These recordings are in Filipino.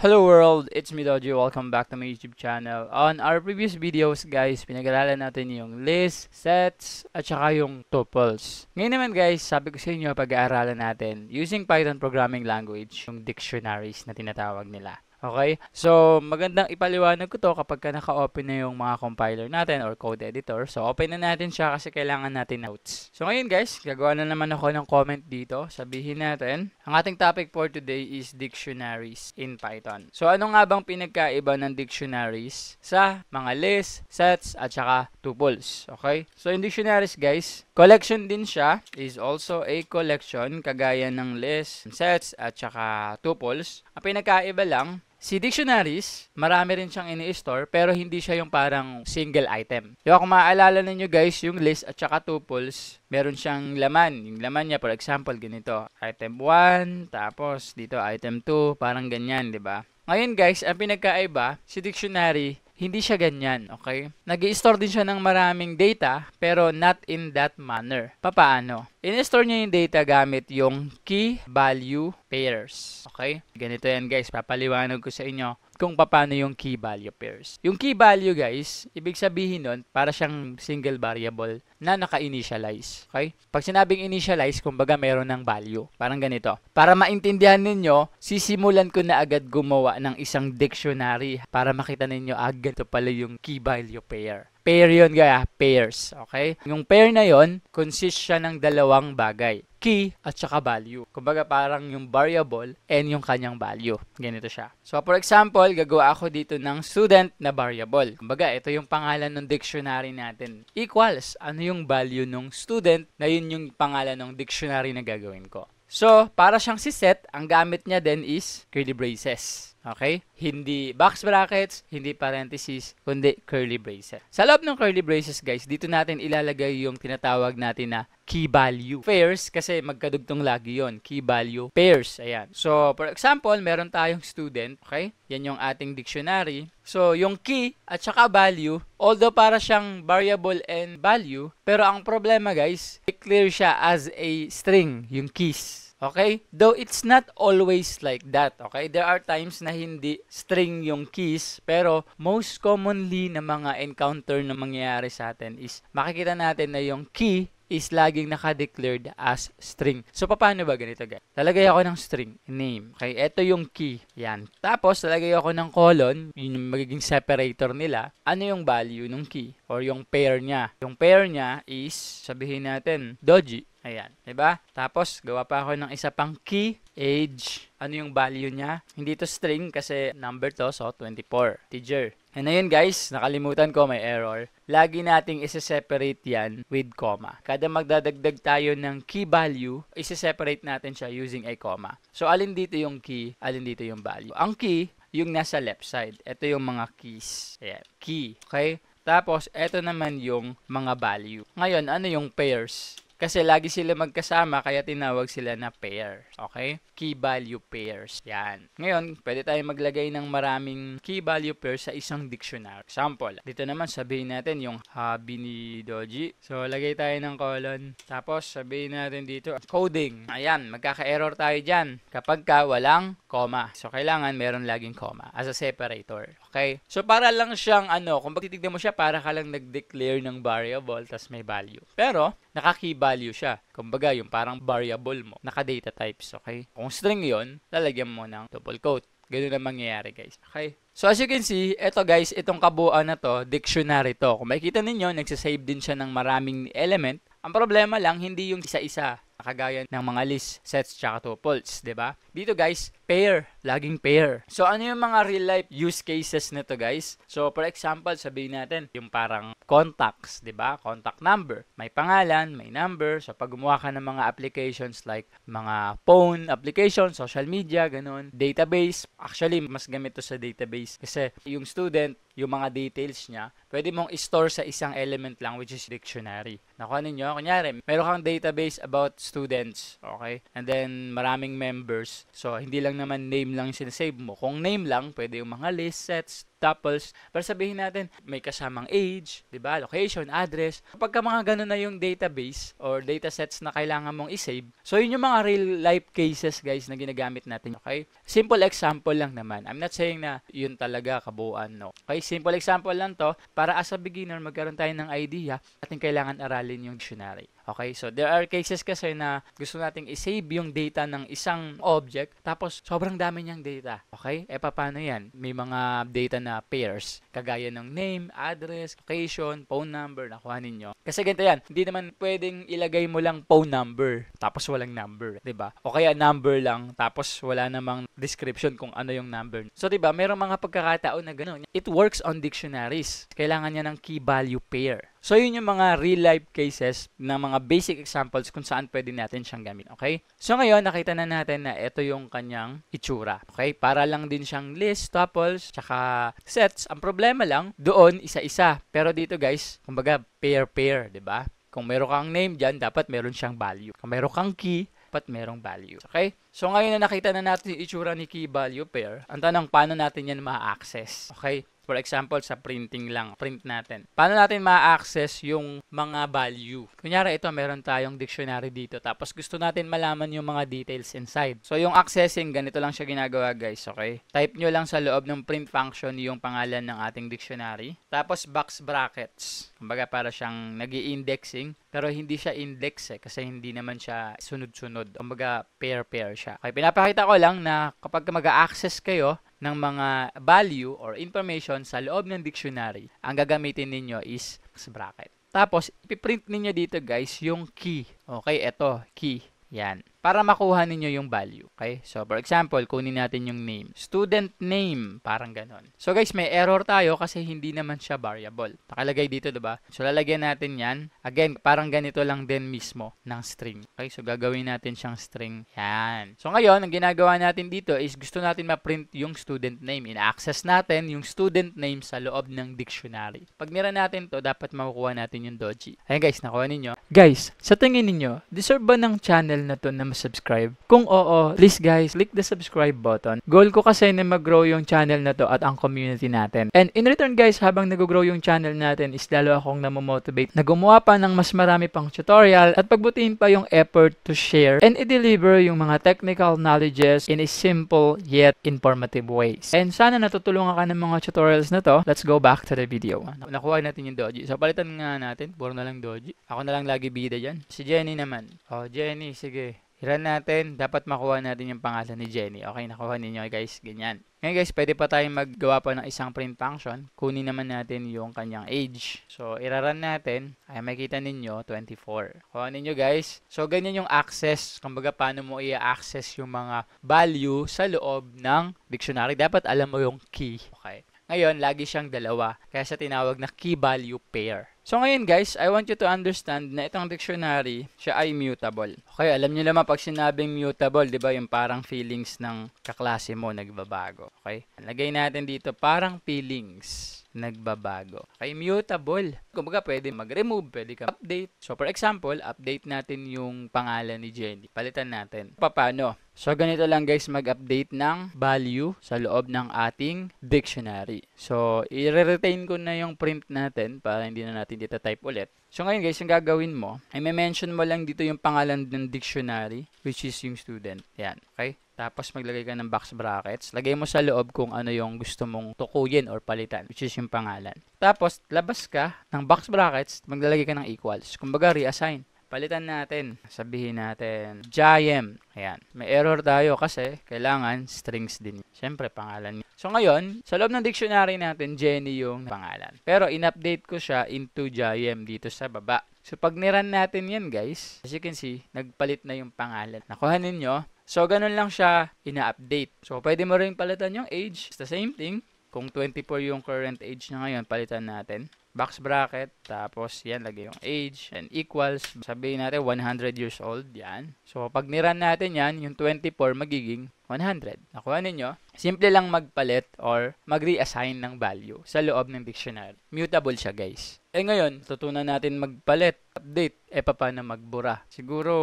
Hello world, it's me Doji. Welcome back to my YouTube channel. On our previous videos guys, pinag-aralan natin yung list, sets, at saka yung tuples. Ngayon naman guys, sabi ko sa inyo pag-aaralan natin using Python programming language, yung dictionaries na tinatawag nila. Okay? So, magandang ipaliwanag ko to kapag naka-open na yung mga compiler natin or code editor. So, open na natin siya kasi kailangan natin notes. So, ngayon guys, gagawa na naman ako ng comment dito. Sabihin natin, ang ating topic for today is dictionaries in Python. So, ano nga bang pinagkaiba ng dictionaries sa mga lists, sets, at saka tuples? Okay? So, in dictionaries guys, collection din siya, is also a collection kagaya ng lists, sets, at saka tuples. Ang pinagkaiba lang, si dictionaries, marami rin siyang ini-store pero hindi siya yung parang single item. Diba kung maaalala ninyo guys, yung list at saka tuples, meron siyang laman. Yung laman niya, for example, ganito. Item 1, tapos dito item 2, parang ganyan, di ba? Ngayon guys, ang pinagkaiba, si dictionary, hindi siya ganyan, okay? Nag-i-store din siya ng maraming data, pero not in that manner. Papaano? In-store niya yung data gamit yung key value pairs. Okay? Ganito yan guys, papaliwanag ko sa inyo kung paano yung key value pairs. Yung key value guys, ibig sabihin nun, para siyang single variable na naka-initialize. Okay? Pag sinabing initialize, kumbaga meron ng value. Parang ganito. Para maintindihan ninyo, sisimulan ko na agad gumawa ng isang dictionary para makita ninyo agad ito pala yung key value pair. Pair yun gaya, pairs, okay? Yung pair na yon consist siya ng dalawang bagay, key at saka value. Kumbaga parang yung variable and yung kanyang value. Ganito siya. So for example, gagawa ako dito ng student na variable. Kumbaga ito yung pangalan ng dictionary natin. Equals, ano yung value ng student na yun yung pangalan ng dictionary na gagawin ko. So, para siyang si set, ang gamit niya din is curly braces. Okay? Hindi box brackets, hindi parentheses, kundi curly braces. Sa loob ng curly braces, guys, dito natin ilalagay yung tinatawag natin na key value pairs kasi magkadugtong lagi yon. Key value pairs. Ayan. So, for example, meron tayong student. Okay? Yan yung ating dictionary. So, yung key at saka value, although para siyang variable and value, pero ang problema, guys, i-clear siya as a string, yung keys. Okay? Though it's not always like that, okay? There are times na hindi string yung keys, pero most commonly na mga encounter na mangyayari sa atin is makikita natin na yung key is laging naka-declared as string. So, paano ba ganito guys? Lalagay ako ng string, name. Okay, ito yung key. Yan. Tapos, lalagay ako ng colon, yun yung magiging separator nila. Ano yung value ng key? Or yung pair niya. Yung pair niya is, sabihin natin, Doji. Ayan, diba? Tapos, gawa pa ako ng isa pang key, age, ano yung value niya. Hindi to string kasi number to, so 24. Teacher. And ayun guys, nakalimutan ko, may error. Lagi nating isa-separate yan with comma. Kada magdadagdag tayo ng key value, isa-separate natin siya using a comma. So, alin dito yung key, alin dito yung value. Ang key, yung nasa left side. Ito yung mga keys. Ayan, key. Okay? Tapos, ito naman yung mga value. Ngayon, ano yung pairs? Kasi lagi sila magkasama, kaya tinawag sila na pair. Okay? Key value pairs. Yan. Ngayon, pwede tayo maglagay ng maraming key value pairs sa isang dictionary. Example, dito naman sabihin natin yung hobby ni Doji. So, lagay tayo ng colon. Tapos, sabihin natin dito, coding. Ayan, magkaka-error tayo dyan kapag walang comma. So, kailangan meron laging comma as a separator. Okay? So, para lang siyang kung titignan mo siya, para ka lang nag-declare ng variable tas may value. Pero, naka-key value siya. Kumbaga, yung parang variable mo, naka-data types, okay? Kung string yon, lalagyan mo ng double quote. Ganun na mangyayari, guys. Okay? So, as you can see, ito guys, itong kabuuan na to, dictionary to. Kung makikita ninyo, nagsasave din siya ng maraming element. Ang problema lang, hindi yung isa-isa. Kagaya ng mga list, sets, tsaka tuples, diba? Dito guys, pair. Laging pair. So, ano yung mga real-life use cases nito guys? So, for example, sabihin natin, yung parang contacts, diba? Contact number. May pangalan, may number. So, pag gumawa ka ng mga applications like mga phone application, social media, ganun. Database. Actually, mas gamit to sa database. Kasi yung student, yung mga details niya, pwede mong i-store sa isang element lang, which is dictionary. Nakuha ninyo, kunyari, meron kang database about students, okay? And then, maraming members. So, hindi lang lang naman name lang yung sinasave mo. Kung name lang, pwede yung mga list, sets, tuples. Pero sabihin natin, may kasamang age, di ba? Location, address. Kapag mga ganun na yung database or datasets na kailangan mong isave, so yun yung mga real life cases guys na ginagamit natin. Okay? Simple example lang naman. I'm not saying na yun talaga kabuuan, no. Okay? Simple example lang to para as a beginner magkaroon tayo ng idea ating kailangan aralin yung dictionary. Okay, so there are cases kasi na gusto nating i-save yung data ng isang object tapos sobrang dami niyang data. Okay, paano yan? May mga data na pairs, kagaya ng name, address, location, phone number, nakuha ninyo. Kasi ganito yan, hindi naman pwedeng ilagay mo lang phone number tapos walang number, 'di ba? O kaya number lang tapos wala namang description kung ano yung number. So 'di ba, mayroong mga pagkakataon na gano'n. It works on dictionaries. Kailangan niya ng key value pair. So, yun yung mga real-life cases na mga basic examples kung saan pwede natin siyang gamitin. Okay? So, ngayon, nakita na natin na ito yung kanyang itsura. Okay? Para lang din siyang list, tuples, tsaka sets. Ang problema lang, doon, isa-isa. Pero dito, guys, kumbaga, pair-pair, di ba? Kung meron kang name dyan, dapat meron siyang value. Kung meron kang key, dapat merong value. Okay? So, ngayon na nakita na natin yung itsura ni key value pair, ang tanong, paano natin yan ma-access? Okay? For example, sa printing lang, print natin. Paano natin ma-access yung mga value? Kunyari, ito, meron tayong dictionary dito. Tapos, gusto natin malaman yung mga details inside. So, yung accessing, ganito lang siya ginagawa, guys. Okay? Type nyo lang sa loob ng print function yung pangalan ng ating dictionary. Tapos, box brackets. Kumbaga, para siyang nag-i-indexing. Pero, hindi siya index kasi hindi naman siya sunod-sunod. Kumbaga, pair-pair siya. Okay, pinapakita ko lang na kapag mag-a-access kayo ng mga value or information sa loob ng dictionary, ang gagamitin ninyo is box bracket. Tapos, ipiprint ninyo dito guys yung key. Okay, eto, key. Yan. Para makuha ninyo yung value. Okay? So, for example, kunin natin yung name. Student name. Parang ganon. So, guys, may error tayo kasi hindi naman siya variable. Nakalagay dito, diba? So, lalagyan natin yan. Again, parang ganito lang din mismo ng string. Okay? So, gagawin natin siyang string. Yan. So, ngayon, ang ginagawa natin dito is gusto natin ma-print yung student name. Ina-access natin yung student name sa loob ng dictionary. Pag nira natin to, dapat makukuha natin yung doji. Ayan, guys, nakuha ninyo. Guys, sa tingin ninyo, deserve ba ng channel na to na subscribe? Kung oo, please guys, click the subscribe button. Goal ko kasi na mag-grow yung channel na to at ang community natin. And in return guys, habang nag-grow yung channel natin is lalo akong namomotivate na gumawa pa ng mas marami pang tutorial at pagbutihin pa yung effort to share and i-deliver yung mga technical knowledges in a simple yet informative ways. And sana natutulungan ka ng mga tutorials na to. Let's go back to the video. Nakuha natin yung doji. So palitan nga natin, puro na lang doji. Ako na lang lagi bida dyan. Si Jenny naman. Oh, Jenny, sige. Hiran natin, dapat makuha natin yung pangalan ni Jenny. Okay, nakuha ninyo guys, ganyan. Ngayon guys, pwede pa tayong maggawa pa ng isang print function. Kunin naman natin yung kanyang age. So, iraran natin. Ay, makita ninyo, 24. Kuha ninyo guys. So, ganyan yung access. Kumbaga, paano mo i-access yung mga value sa loob ng dictionary. Dapat alam mo yung key. Okay. Ngayon, lagi siyang dalawa. Kaya siya tinawag na key value pair. So ngayon guys, I want you to understand na itong dictionary, siya ay mutable. Okay, alam niyo naman pag sinabing mutable, di ba yung parang feelings ng kaklase mo nagbabago. Okay, lagay natin dito parang feelings nagbabago. Okay, mutable. Kumbaga pwede mag-remove, pwede ka update. So for example, update natin yung pangalan ni Jenny. Palitan natin. Paano? So ganito lang guys, mag-update ng value sa loob ng ating dictionary. So i-retain ko na yung print natin para hindi na natin dito type ulit. So ngayon guys, yung gagawin mo, ay may mention mo lang dito yung pangalan ng dictionary, which is yung student. Yan, okay? Tapos maglagay ka ng box brackets. Lagay mo sa loob kung ano yung gusto mong tukuyin or palitan, which is yung pangalan. Tapos labas ka ng box brackets, maglalagay ka ng equals. Kumbaga reassign. Palitan natin. Sabihin natin, Jayem. Ayan. May error tayo kasi kailangan strings din. Siyempre, pangalan niya. So, ngayon, sa loob ng dictionary natin, Jenny yung pangalan. Pero, in-update ko siya into Jayem dito sa baba. So, pag niran natin yan, guys, as you can see, nagpalit na yung pangalan. Nakuha ninyo. So, ganun lang siya ina-update. So, pwede mo rin palitan yung age. It's the same thing. Kung 24 yung current age niya ngayon, palitan natin. box bracket, tapos yan, lagay yung age, and equals, sabihin natin 100 years old, yan. So, pag niran natin yan, yung 24 magiging 100. Nakuha ninyo? Simple lang magpalit or mag-reassign ng value sa loob ng dictionary. Mutable siya, guys. Ngayon, tutunan natin magpalit, update, paano magbura. Siguro,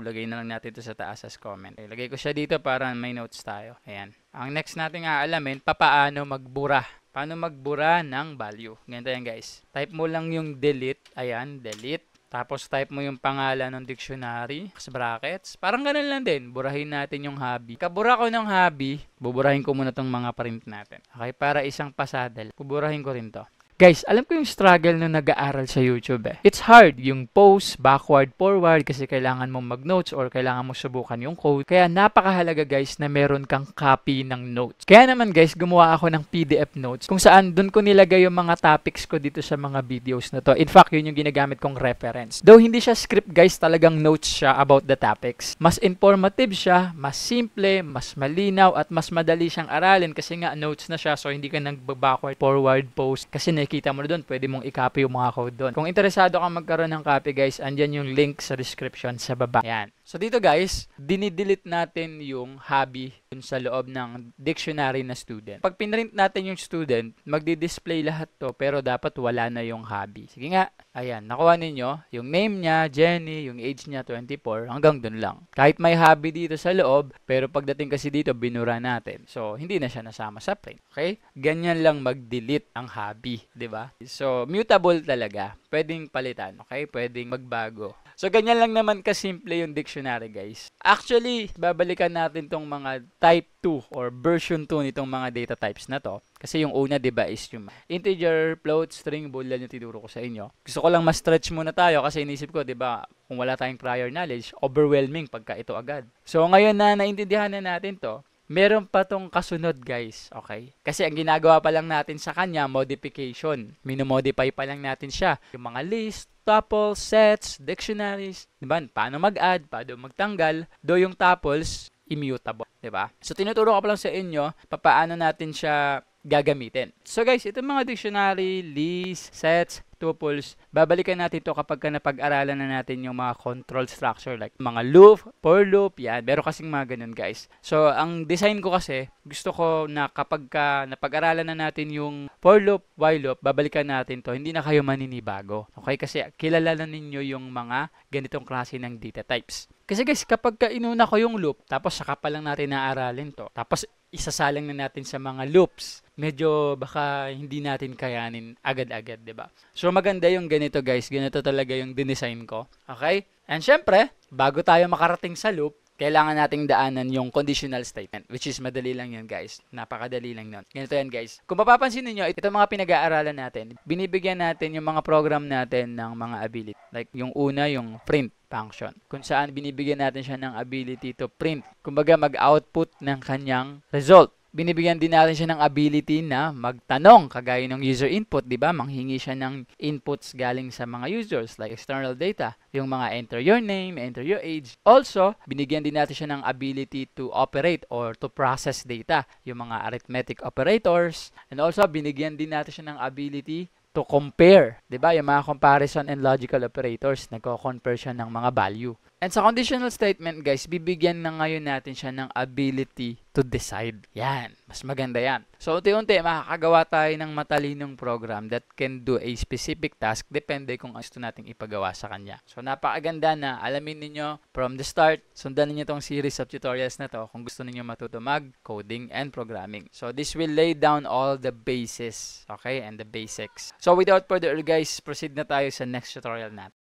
lagay na lang natin ito sa taas as comment. Lagay ko siya dito para may notes tayo. Ayan. Ang next natin aalamin, paano magbura. Paano magbura ng value. Ganito yan, guys. Type mo lang yung delete. Ayan, delete. Tapos type mo yung pangalan ng dictionary, brackets. Parang ganun lang din. Burahin natin yung hobby. Kabura ko ng hobby, buburahin ko muna tong mga print natin. Okay, para isang pasada. Buburahin ko rin to. Guys, alam ko yung struggle nung nag-aaral sa YouTube It's hard yung post, backward, forward kasi kailangan mong mag-notes or kailangan mo subukan yung code. Kaya napakahalaga guys na meron kang copy ng notes. Kaya naman guys, gumawa ako ng PDF notes kung saan dun ko nilagay yung mga topics ko dito sa mga videos na to. In fact, yun yung ginagamit kong reference. Though hindi siya script guys, talagang notes siya about the topics. Mas informative siya, mas simple, mas malinaw at mas madali siyang aralin kasi nga notes na siya so hindi ka nag-backward, forward post kasi nakikita mo na doon, pwede mong i-copy yung mga code doon. Kung interesado ka magkaroon ng copy guys, andyan yung link sa description sa baba. Yan. So dito guys, dinidelete natin yung hobby dun sa loob ng dictionary na student. Pag pinrint natin yung student, magdi-display lahat to pero dapat wala na yung hobby. Sige nga, ayan, nakuha ninyo yung name niya, Jenny, yung age niya 24, hanggang dun lang. Kahit may hobby dito sa loob, pero pagdating kasi dito, binura natin. So, hindi na siya nasama sa print. Okay? Ganyan lang mag-delete ang hobby, di ba? So, mutable talaga. Pwedeng palitan, okay? Pwedeng magbago. So, ganyan lang naman kasimple yung dictionary, guys. Actually, babalikan natin tong mga type 2 or version 2 nitong mga data types na to. Kasi yung una, diba, is yung integer, float, string, boolean yung tinuro ko sa inyo. Gusto ko lang ma-stretch muna tayo kasi inisip ko, diba, kung wala tayong prior knowledge, overwhelming pagka ito agad. So, ngayon na naintindihan na natin to, meron pa tong kasunod guys, okay? Kasi ang ginagawa pa lang natin sa kanya, modification. Minomodify pa lang natin siya. Yung mga list, tuples, sets, dictionaries, diba? Paano mag-add, paano magtanggal. Do yung tuples, immutable, diba? So tinuturo ko pa lang sa inyo, paano natin siya gagamitin. So guys, itong mga dictionary, list, sets, tuples, babalikan natin ito kapag napag-aralan na natin yung mga control structure like mga loop, for loop, yan. Meron kasing mga ganun guys. So, ang design ko kasi, gusto ko na kapag napag-aralan na natin yung for loop, while loop, babalikan natin to hindi na kayo maninibago. Okay? Kasi kilala na ninyo yung mga ganitong klase ng data types. Kasi guys, kapag inuna ko yung loop, tapos saka pa lang natin naaralin to, tapos isasalang na natin sa mga loops, medyo baka hindi natin kayanin agad-agad, 'di ba? So maganda yung ganito guys, ganito talaga yung dinesign ko. Okay? And syempre, bago tayo makarating sa loop, kailangan nating daanan yung conditional statement, which is madali lang yan guys. Napakadali lang nun. Ganito yan guys. Kung mapapansin niyo, ito mga pinag-aaralan natin, binibigyan natin yung mga program natin ng mga ability. Like yung una, yung print function. Kung saan binibigyan natin siya ng ability to print. Kumbaga mag-output ng kanyang result. Binibigyan din natin siya ng ability na magtanong kagaya ng user input, di ba? Manghingi siya ng inputs galing sa mga users like external data, yung mga enter your name, enter your age. Also, binigyan din natin siya ng ability to operate or to process data, yung mga arithmetic operators. And also, binigyan din natin siya ng ability to compare, 'di ba? Yung mga comparison and logical operators, nagko-compare siya ng mga value. And sa conditional statement, guys, bibigyan na ngayon natin siya ng ability to decide. Yan, mas maganda yan. So, unti-unti, makakagawa tayo ng matalinong program that can do a specific task depende kung gusto nating ipagawa sa kanya. So, napakaganda na alamin ninyo from the start, sundan ninyo tong series of tutorials na to kung gusto ninyo matuto mag-coding and programming. So, this will lay down all the bases, okay, and the basics. So, without further ado, guys, proceed na tayo sa next tutorial natin.